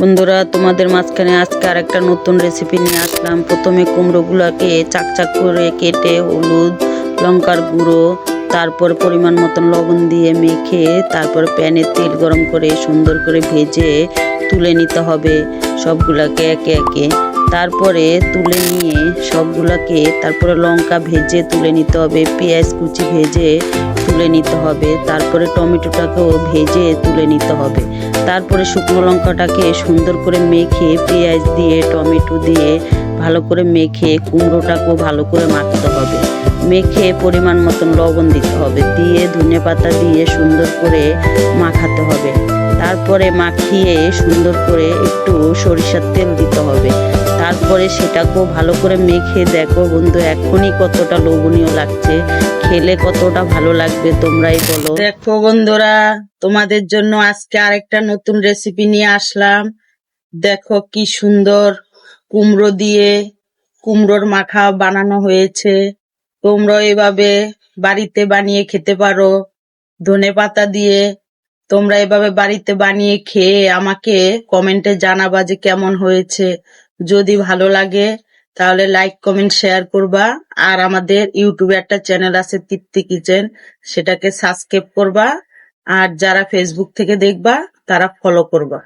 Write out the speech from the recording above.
বন্ধুরা, তোমাদের মাঝখানে আজকে আরেকটা নতুন রেসিপি নিয়ে আসলাম। প্রথমে কুমড়োগুলোকে চাকচাক করে কেটে হলুদ, লঙ্কার গুঁড়ো, তারপর পরিমাণ মতন লবণ দিয়ে মেখে তারপর প্যানে তেল গরম করে সুন্দর করে ভেজে তুলে নিতে হবে সবগুলাকে একে একে। তারপরে তুলে নিয়ে সবগুলাকে তারপরে লঙ্কা ভেজে তুলে নিতে হবে, পেঁয়াজ কুচি ভেজে তুলে নিতে হবে, তারপরে টমেটোটাকেও ভেজে তুলে নিতে হবে। তারপরে শুকনো লঙ্কাটাকে সুন্দর করে মেখে পেঁয়াজ দিয়ে টমেটো দিয়ে ভালো করে মেখে কুমড়োটাকেও ভালো করে মাখতে হবে। মেখে পরিমাণ মতন লবণ দিতে হবে, দিয়ে ধনেপাতা দিয়ে সুন্দর করে মাখাতে হবে। তারপরে মাখিয়ে সুন্দর করে একটু সরিষার তেল দিতে হবে। তারপরে সেটাকেও ভালো করে মেখে দেখো বন্ধু, এখনই কতটা লোভনীয় লাগছে, খেলে কতটা ভালো লাগবে তোমরাই বলো। দেখো বন্ধুরা, তোমাদের জন্য আজকে আরেকটা নতুন রেসিপি নিয়ে আসলাম। দেখো কি সুন্দর কুমড়ো দিয়ে কুমড়োর মাখা বানানো হয়েছে। তোমরা এভাবে বাড়িতে বানিয়ে খেতে পারো ধনেপাতা দিয়ে। তোমরা এভাবে বাড়িতে বানিয়ে খেয়ে আমাকে কমেন্টে জানাবা যে কেমন হয়েছে। যদি ভালো লাগে তাহলে লাইক কমেন্ট শেয়ার করবা। আর আমাদের ইউটিউবে একটা চ্যানেল আছে তৃপ্তি কিচেন, সেটাকে সাবস্ক্রাইব করবা। আর যারা ফেসবুক থেকে দেখবা তারা ফলো করবা।